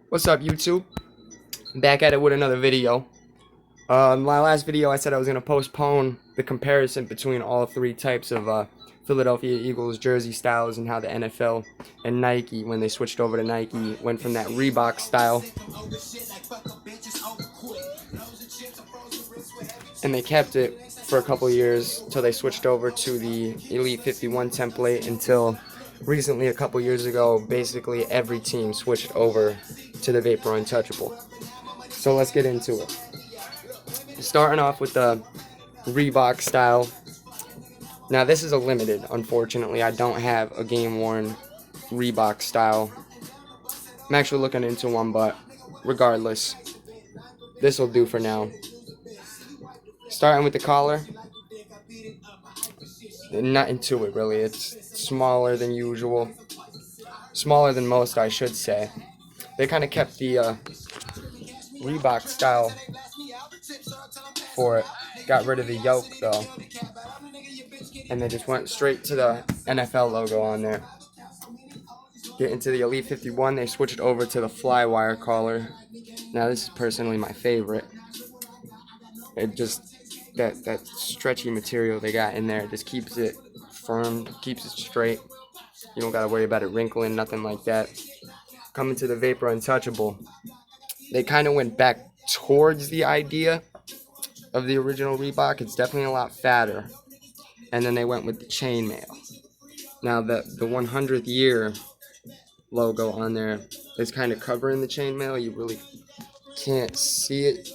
What's up, YouTube? Back at it with another video. My last video I said I was going to postpone the comparison between all three types of Philadelphia Eagles jersey styles and how the NFL and Nike, when they switched over to Nike, went from that Reebok style and they kept it for a couple years until they switched over to the Elite 51 template until recently, a couple years ago, basically every team switched over to the Vapor Untouchable. So let's get into it. Starting off with the Reebok style. Now this is a limited, unfortunately. I don't have a game-worn Reebok style. I'm actually looking into one, but regardless, this will do for now. Starting with the collar. Not into it, really. It's smaller than usual. Smaller than most, I should say. They kind of kept the Reebok style for it. Got rid of the yoke, though. And they just went straight to the NFL logo on there. Get into the Elite 51, they switched over to the Flywire collar. Now this is personally my favorite. It just, that stretchy material they got in there just keeps it firm, keeps it straight. You don't gotta worry about it wrinkling, nothing like that. Coming to the Vapor Untouchable, they kind of went back towards the idea of the original Reebok. It's definitely a lot fatter. And then they went with the chainmail. Now the 100th year logo on there is kind of covering the chainmail. You really can't see it.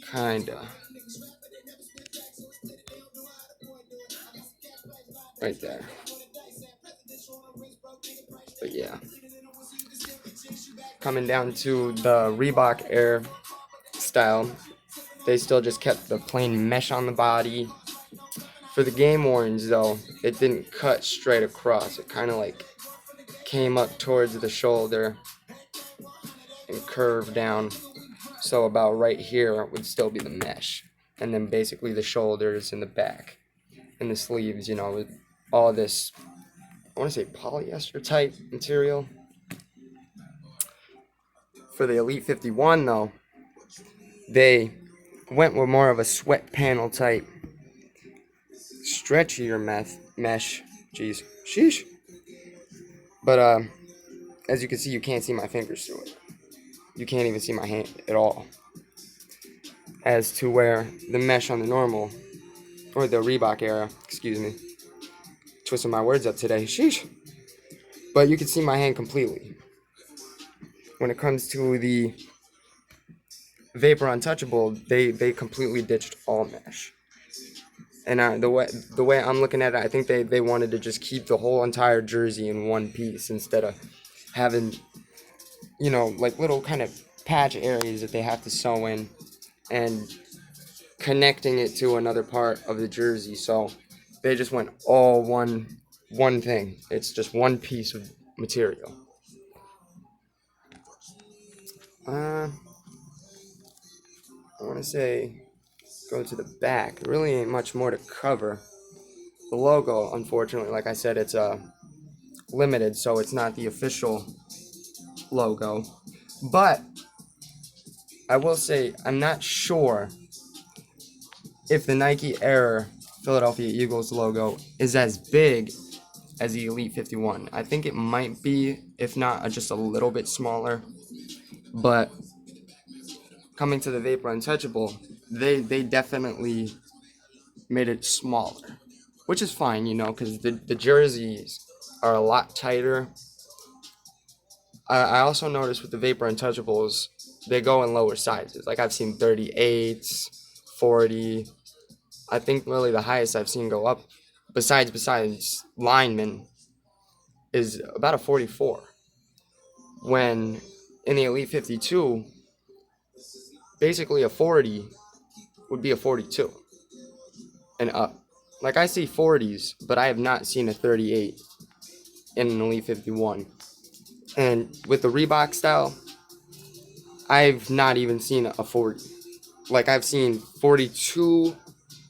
Kinda. Right there. But yeah. Coming down to the Reebok Air style, they still just kept the plain mesh on the body. For the game worns though, it didn't cut straight across. It kind of like came up towards the shoulder and curved down. So about right here would still be the mesh. And then basically the shoulders and the back and the sleeves, with all this, I want to say polyester type material. For the Elite 51 though, they went with more of a sweat panel type, stretchier mesh. Jeez, sheesh. But as you can see, you can't see my fingers through it. You can't even see my hand at all. As to where the mesh on the normal, or the Reebok era, excuse me, twisting my words up today, sheesh. But you can see my hand completely. When it comes to the Vapor Untouchable, they completely ditched all mesh. And the way I'm looking at it, I think they wanted to just keep the whole entire jersey in one piece instead of having, like little kind of patch areas that they have to sew in and connecting it to another part of the jersey. So they just went all one thing. It's just one piece of material. I want to say go to the back. There really ain't much more to cover. The logo, unfortunately, like I said, it's limited, so it's not the official logo. But I will say I'm not sure if the Nike Air Philadelphia Eagles logo is as big as the Elite 51. I think it might be, if not just a little bit smaller. But coming to the Vapor Untouchable, they definitely made it smaller, which is fine, because the jerseys are a lot tighter. I also noticed with the Vapor Untouchables, they go in lower sizes. Like I've seen 38s, 40. I think really the highest I've seen go up, besides linemen, is about a 44. When in the Elite 52, basically a 40 would be a 42 and up. Like I see 40s, but I have not seen a 38 in an Elite 51. And with the Reebok style, I've not even seen a 40. Like I've seen 42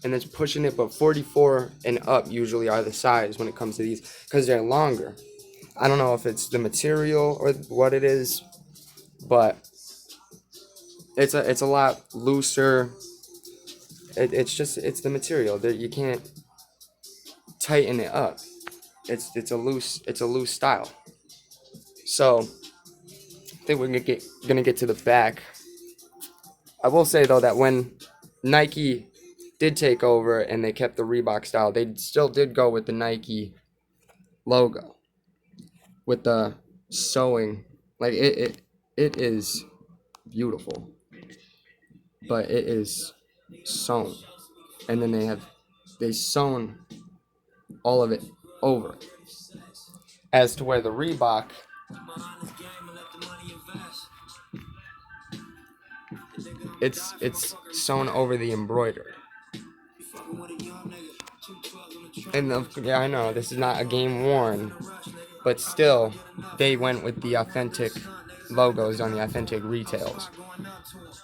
and then pushing it, but 44 and up usually are the size when it comes to these because they're longer. I don't know if it's the material or what it is, but it's a lot looser. It's the material that you can't tighten it up. It's a loose style. So I think we're gonna get to the back. I will say though that when Nike did take over and they kept the Reebok style, they still did go with the Nike logo with the sewing. Like it is beautiful, but it is sewn, and then they sewn all of it over, as to where the Reebok, it's sewn over the embroidered. And yeah, I know this is not a game worn, but still, they went with the authentic logos on the authentic retails,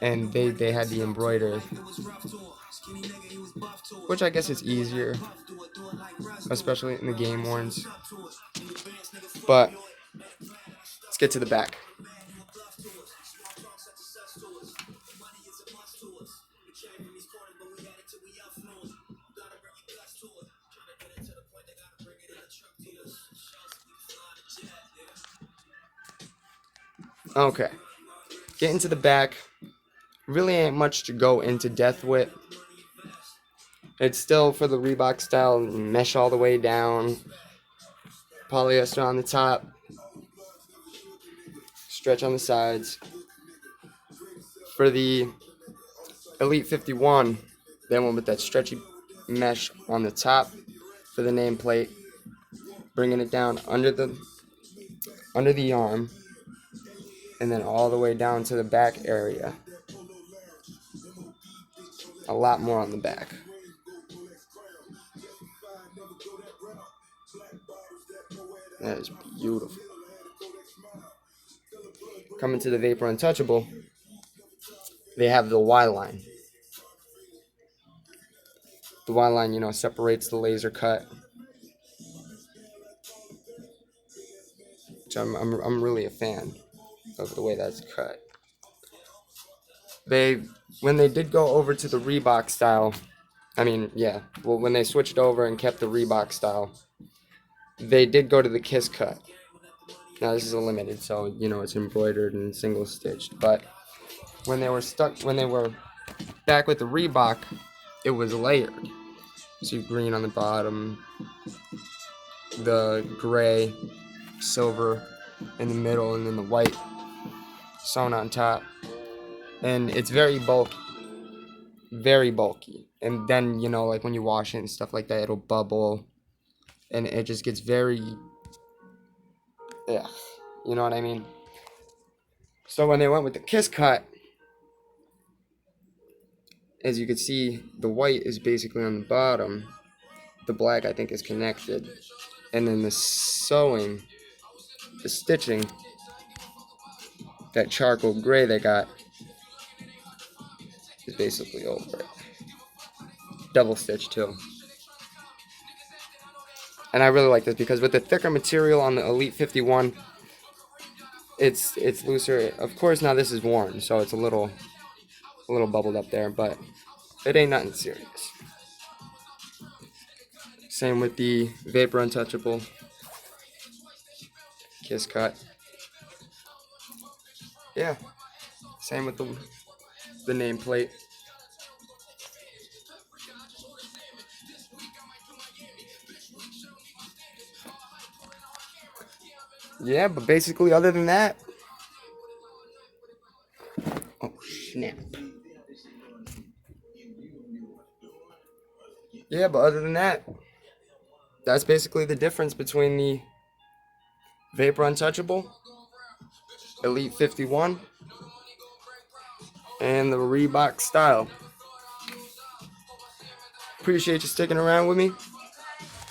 and they had the embroidery, which I guess is easier, especially in the game worns. But let's get to the back. Okay, getting to the back. Really ain't much to go into depth with. It's still for the Reebok style, mesh all the way down, polyester on the top, stretch on the sides. For the Elite 51, they went with that stretchy mesh on the top for the nameplate, bringing it down under the arm, and then all the way down to the back area. A lot more on the back. That is beautiful. Coming to the Vapor Untouchable, they have the Y line. The Y line, separates the laser cut, which I'm really a fan of the way that's cut. When they did go over to the Reebok style, when they switched over and kept the Reebok style, they did go to the Kiss cut. Now this is a limited, so it's embroidered and single stitched. But when they were back with the Reebok, it was layered. So green on the bottom, the gray, silver in the middle, and then the white sewn on top. And it's very bulky. Very bulky. And then, like when you wash it and stuff like that, it'll bubble. And it just gets very, yeah, you know what I mean? So when they went with the Kiss cut, as you can see, the white is basically on the bottom. The black, I think, is connected. And then the sewing, the stitching, that charcoal gray they got, is basically over it. Double stitch too. And I really like this because with the thicker material on the Elite 51, it's looser. Of course, now this is worn, so it's a little bubbled up there, but it ain't nothing serious. Same with the Vapor Untouchable Kiss cut. Yeah. Same with the nameplate. Yeah, but basically, other than that, oh snap. Yeah, but other than that, that's basically the difference between the Vapor Untouchable, Elite 51, and the Reebok style. Appreciate you sticking around with me.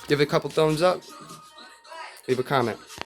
Give it a couple thumbs up. Leave a comment.